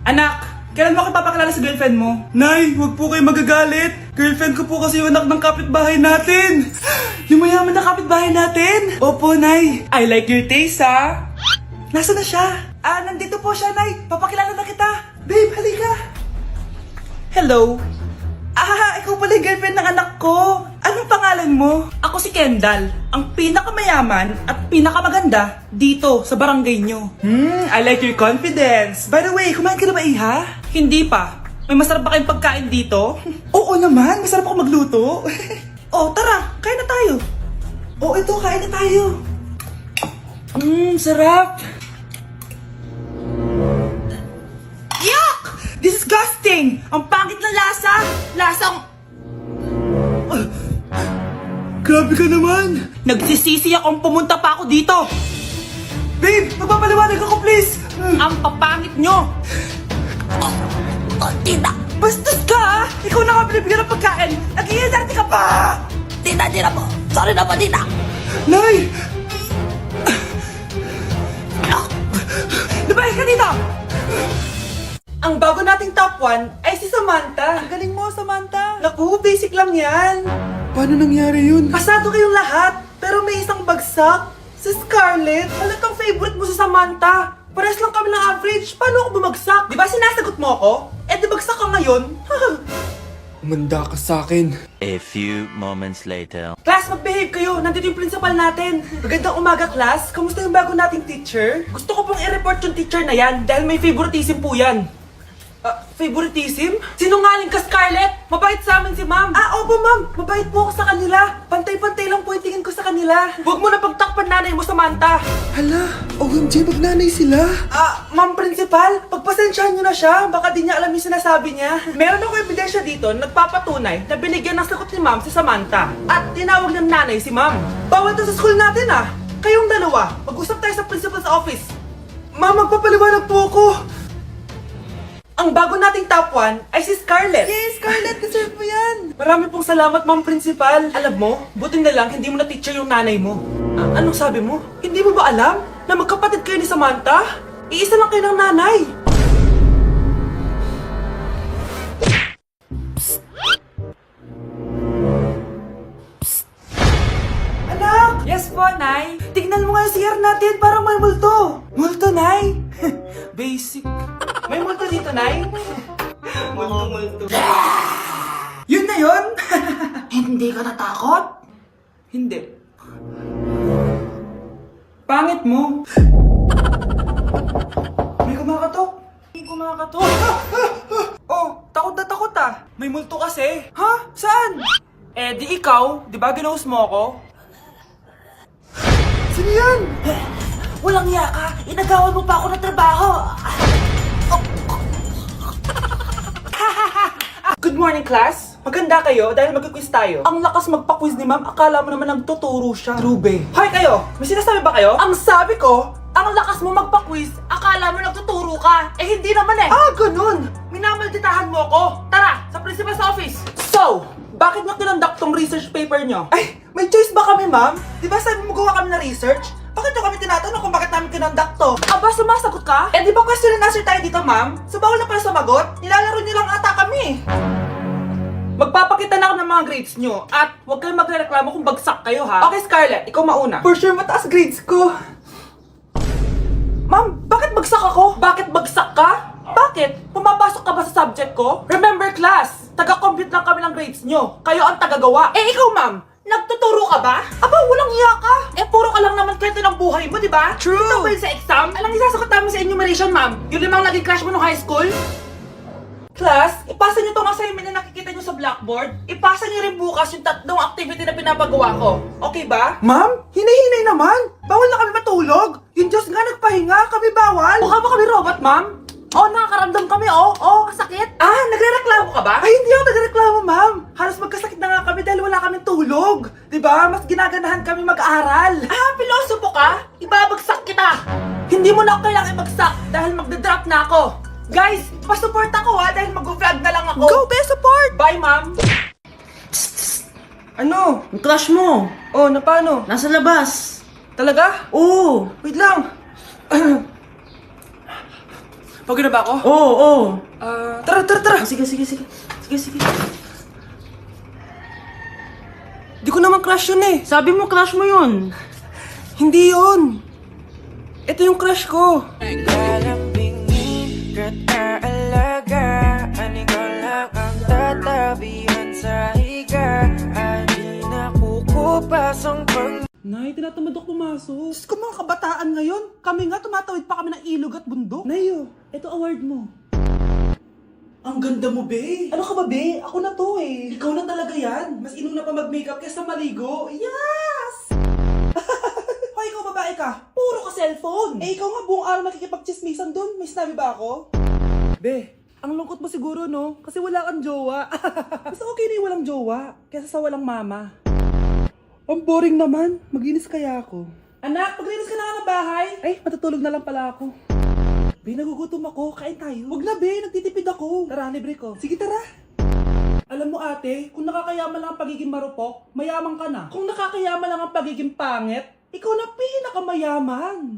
Anak, kailan mo ako papakilala sa girlfriend mo? Nay, huwag po kayo magagalit. Girlfriend ko po kasi yung anak ng kapitbahay natin. Yung mayaman na kapitbahay natin. Opo, Nay. I like your taste, ha? Nasaan na siya? Nandito po siya, Nay. Papakilala na kita. Babe, halika. Hello. Ikaw pala yung girlfriend ng anak ko. Anong pangalan mo? Ako si Kendall, ang pinakamayaman at pinakamaganda dito sa barangay nyo. I like your confidence. By the way, kumain ka na ba, Iha? Hindi pa. May masarap ba kayong pagkain dito? Oo naman, masarap ako magluto. Tara, kain na tayo. Ito, kain na tayo. Sarap. Yuck! Disgusting! Ang pangit na lasa! Lasang... Grabe ka naman! Nagsisisi akong pumunta pa ako dito! Babe, magpapaliwanag ako please! Ang papangit nyo! Tita! Bastos ka ha! Ikaw na nga binibigyan ng pagkain! Nag-iinarte ka pa! Tita po! Sorry na po, tita! Nay! Lumayas ka dito! Ang bago nating top 1 ay si Samantha. Ang galing mo, Samantha. Naku, basic lang yan. Paano nangyari yun? Pasado kayong lahat, pero may isang bagsak. Si Scarlett, halatang favorite mo si Samantha. Pares lang kami ng average. Paano ako bumagsak? Di ba sinasagot mo ako? Di bagsak ka ngayon? Umanda ka sa akin. A few moments later. Class, mag-behave kayo. Nandito yung principal natin. Magandang umaga, class. Kamusta yung bago nating teacher? Gusto ko pong i-report yung teacher na yan dahil may favoritism po yan. Favoritism? Sinungaling ka, Scarlett! Mabait sa amin si ma'am! Opo ma'am! Mabait po ako sa kanila! Pantay-pantay lang po yung tingin ko sa kanila! Huwag mo na pagtakpan nanay mo, Samantha! Hala, OMG, magnanay sila. Ma'am principal, pagpasensyahan niyo na siya. Baka di niya alam yung sinasabi niya. Meron ako ebidensya dito na nagpapatunay na binigyan ng sagot ni ma'am si Samantha. At tinawag ng nanay si ma'am. Bawal to sa school natin Kayong dalawa, mag-usap tayo sa principal's office. Ma'am, magpapaliwanag po ako. Ang bago nating top 1 ay si Scarlett. Yes, Scarlett, deserve mo yan. Marami pong salamat, ma'am principal. Alam mo, buti na lang hindi mo na teacher yung nanay mo. Anong sabi mo? Hindi mo ba alam na magkapatid kayo ni Samantha? Iisa lang kayo ng nanay. Psst. Psst. Anak! Yes po, Nay. Tignan mo nga yung CR natin, parang may multo. Multo, Nay? Basic. May multo dito, Nay? Multo. Yun na yun? Hindi ka natakot? Hindi. Pangit mo. May kumakatok. Takot na takot May multo kasi. Ha? Saan? Di ikaw. Di ba ginost mo ako? Sino yan? Walang iya ka. Inagawan mo pa ako ng trabaho. Good morning, class. Maganda kayo dahil mag-quiz tayo. Ang lakas magpa-quiz ni ma'am, akala mo naman nagtuturo siya. Trube. Hoy kayo, may sinasabi ba kayo? Ang sabi ko, ang lakas mo magpa-quiz, akala mo nagtuturo ka. Hindi naman ganun. Minamalditahan mo ako. Tara, sa principal's office. So, bakit nyo kinonduct tong research paper nyo? May choice ba kami, ma'am? Di ba sabi mo gawa kami na research? Bakit nyo kami tinatanong kung bakit namin kinonduct to? Sumasagot ka? Di ba question and answer tayo dito, ma'am? So bawal na pala sumagot? Nilalaro nyo lang ata kami. Magpapakita na ako ng mga grades nyo at huwag kayong magreklamo kung bagsak kayo, ha? Okay, Scarlett, ikaw mauna. For sure, mataas grades ko. Ma'am, bakit bagsak ako? Bakit bagsak ka? Bakit? Pumapasok ka ba sa subject ko? Remember, class, taga-compute lang kami ng grades nyo. Kayo ang tagagawa. Ikaw, ma'am, nagtuturo ka ba? Walang iya ka. Puro ka lang naman kwento ng buhay mo, di ba? True. Ito ba yun sa exam? Alang isasagot namin sa enumeration, ma'am. Yung limang naging crush mo nung high school? Class, ipasa niyo tong assignment na nakikita niyo sa blackboard. Ipasa niyo rin bukas yung tatlong activity na pinapagawa ko. Okay ba? Ma'am, hinay-hinay naman. Bawal na kami matulog. Yung Diyos nga nagpahinga, kami bawal. Mukha ba kami robot, ma'am? Nakakaramdam kami, kasakit. Nagrereklamo ka ba? Hindi ako nagrereklamo, ma'am. Halos magkasakit na nga kami dahil wala kaming tulog. Diba? Mas ginaganahan kami mag-aral. Pilosopo ka? Ibabagsak kita. Hindi mo na ako kailangan ibagsak dahil magdadrop na ako. Guys, pa-support ako dahil mag-vlog na lang ako. Go, support! Bye, ma'am. Ano? Yung crush mo, Na paano? nasa labas. Talaga? Oo. Wait lang. Pagod na ba ako? Oo. Tara! Sige. Di ko naman crush yun eh. Sabi mo crush mo yun. Hindi yun. Ito yung crush ko. Nay, tinatamad ako pumasok. Diyos ko, mga kabataan ngayon. Kami nga, tumatawid pa kami ng ilog at bundok. Nayo, ito award mo. Ang ganda mo, be. Ano ka ba, be? Ako na to eh. Ikaw na talaga yan. Mas inuna pa mag-makeup kaysa maligo. Yes! Hoy, ikaw babae ka. Puro ka cellphone. Eh, ikaw nga buong araw nakikipag-chismisan doon. May sinabi ba ako? Be, ang lungkot mo siguro, no? Kasi wala kang jowa. Mas okay na yung walang jowa kaysa sa walang mama. Ang boring naman. Maginis kaya ako. Anak, maglinis ka na nga ng bahay. Ay, matutulog na lang pala ako. Be, nagugutom ako. Kain tayo. Huwag na, be. Nagtitipid ako. Tara, libre ko. Sige, tara. Alam mo, ate, kung nakakayaman lang ang pagiging marupok, mayaman ka na. Kung nakakayaman lang ang pagiging pangit, ikaw na pinakamayaman.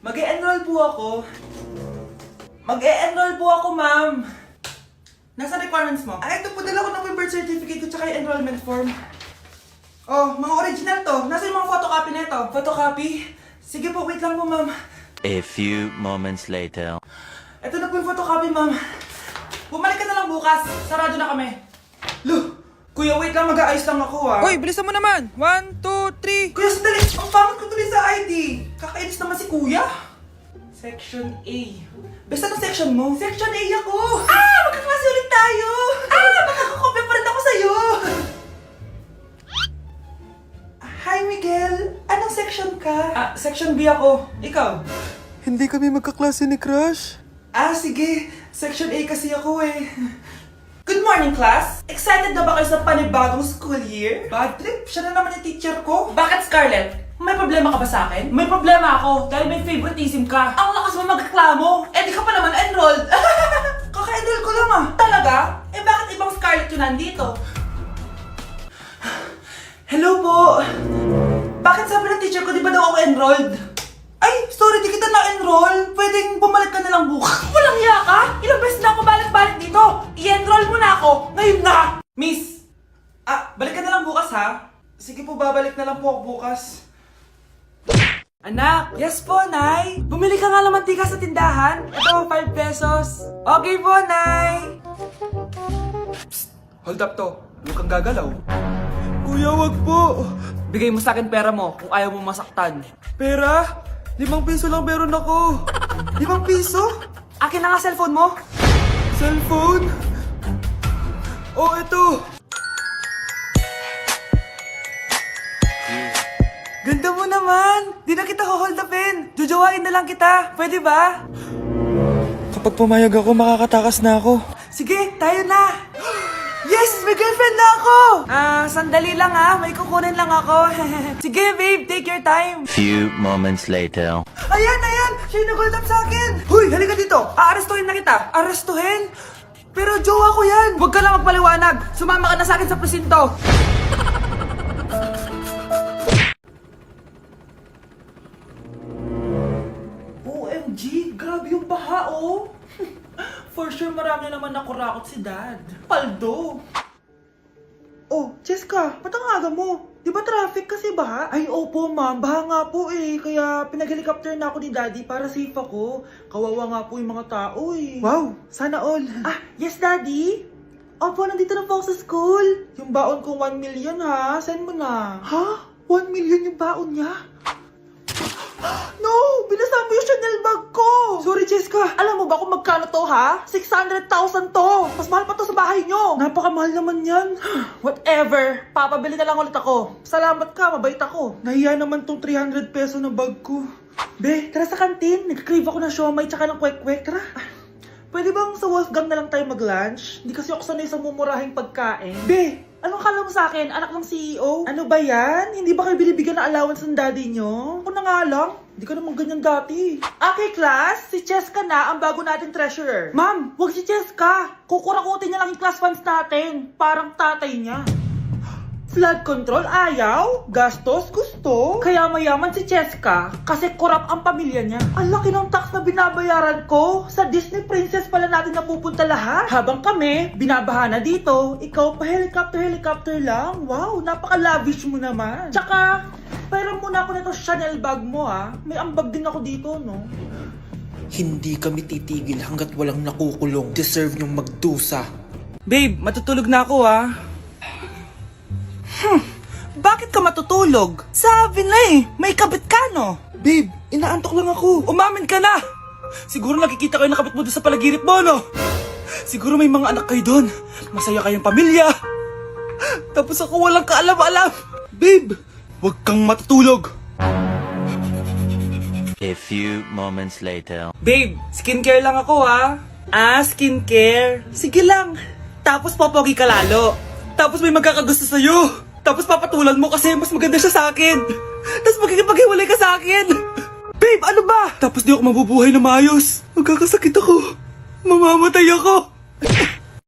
Mag-e-enroll po ako. Mag-e-enroll po ako, ma'am. Nasa requirements mo? Ay, ito po, dala ko ng birth certificate ko tsaka yung enrollment form. Oh, mga original to. Nasa yung mga photocopy nito? Photocopy? Sige po, wait lang po, ma'am. A few moments later. Ito na po yung photocopy, ma'am. Bumalik ka na lang bukas. Sarado na kami. Lo, kuya, wait lang. Mag-aayos lang ako, ah. Uy, bilisan mo naman. 1, 2, 3. Kuya, sandali. Ang pangit ko tuloy sa ID. Kakainis naman si kuya. Section A. Basta ng section mo? Section A ako. Magkaklase ulit tayo. Makakakopya pa rin ako sa'yo. Hi, Miguel. Anong section ka? Section B ako. Ikaw? Hindi kami magkaklase ni Crush. Sige. Section A kasi ako eh. Good morning, class! Excited na ba kayo sa panibagong school year? Bad trip? Siya na naman yung teacher ko. Bakit, Scarlett? May problema ka ba sa akin? May problema ako dahil may favoritism ka. Ang lakas mo magreklamo. Di ka pa naman enrolled. Kaka-enroll ko lang Talaga? Bakit ibang Scarlett yun nandito? Hello po! Bakit sabi ng teacher ko, di ba daw ako enrolled? Ay, sorry, di kita na-enroll. Pwedeng bumalik ka na lang bukas. Walang hiya ka? Ilang beses na ako balik-balik dito. I-enroll mo na ako. Ngayon na! Miss! Balik ka na lang bukas, ha? Sige po, babalik na lang po ako bukas. Anak! Yes po, Nay! Bumili ka nga ng mantika sa tindahan. Ito, 5 pesos. Okay po, Nay! Psst! Hold up to. Huwag kang gagalaw. Kuya, wag po. Bigay mo sa akin pera mo kung ayaw mo masaktan. Pera? 5 piso lang meron ako. 5 piso? Akin na nga cellphone mo. Cellphone? Oh, ito. Ganda mo naman. Di na kita hold upin. Jojowain na lang kita. Pwede ba? Kapag pumayag ako, makakatakas na ako. Sige, tayo na. Yes! May girlfriend na ako! Sandali lang may kukunin lang ako. Sige, babe, take your time. Few moments later. Ayan! Siya yung nag-hold up sa akin! Huy, halika dito! Aarestuhin na kita! Arestuhin? Pero jowa ko yan! Huwag ka lang magpaliwanag! Sumama ka na sa akin sa presinto! OMG! Grabe yung baha, oh! For sure, marami naman nakurakot si Dad. Paldo! Oh, Cheska, ba't ang aga mo? Di ba traffic kasi baha? Ay, opo ma'am, baha nga po eh. Kaya pinag-helicopter na ako ni Daddy para safe ako. Kawawa nga po yung mga tao eh. Wow, sana all. Yes Daddy? Opo, nandito na po ako sa school. Yung baon ko 1 million ha, send mo na. Ha? 1 million yung baon niya? No! Binasa mo yung Chanel bag ko! Sorry, Cheska. Alam mo ba kung magkano to, ha? 600,000 to! Mas mahal pa to sa bahay nyo! Napakamahal naman yan. Whatever. Papabili na lang ulit ako. Salamat ka, mabait ako. Nahiya naman tong 300 peso na bag ko. Be, tara sa kantin. Nag-crave ako ng siomay tsaka ng kwek-kwek. Tara. Pwede bang sa Wolfgang na lang tayo mag-lunch? Hindi kasi ako sanay sa mumurahing pagkain. Be, anong kala mo sa akin? Anak ng CEO? Ano ba yan? Hindi ba kayo binibigyan ng allowance ng daddy nyo? Ako na nga lang. Hindi ka naman ganyan dati. Okay, class. Si Cheska na ang bago nating treasurer. Ma'am, wag si Cheska. Kukurakutin niya lang yung class funds natin. Parang tatay niya. Flood control ayaw, gastos gusto. Kaya mayaman si Cheska kasi korap ang pamilya niya. Ang laki ng tax na binabayaran ko. Sa Disney Princess pala natin napupunta lahat. Habang kami, binabaha na dito. Ikaw pa helicopter lang. Wow, napaka-lavish mo naman. Tsaka, pairam muna ako nito Chanel bag mo ah. May ambag din ako dito, no? Hindi kami titigil hanggat walang nakukulong. Deserve niyong magdusa. Babe, matutulog na ako ah. Bakit ka matutulog? Sabi na eh, may kabit ka no? Babe, inaantok lang ako. Umamin ka na! Siguro nakikita kayo nakabit mo doon sa palagirit mo, no? Siguro may mga anak kayo doon. Masaya kayong pamilya. Tapos ako walang kaalam-alam. Babe, huwag kang matutulog. A few moments later. Babe, skincare lang ako ha. Skincare. Sige lang. Tapos popogi ka lalo. Tapos may magkakagusto sa'yo. Tapos papatulan mo kasi mas maganda siya sa akin. Tapos magkikipaghiwalay ka sa akin. Babe, ano ba? Tapos di ako mabubuhay na maayos. Magkakasakit ako. Mamamatay ako.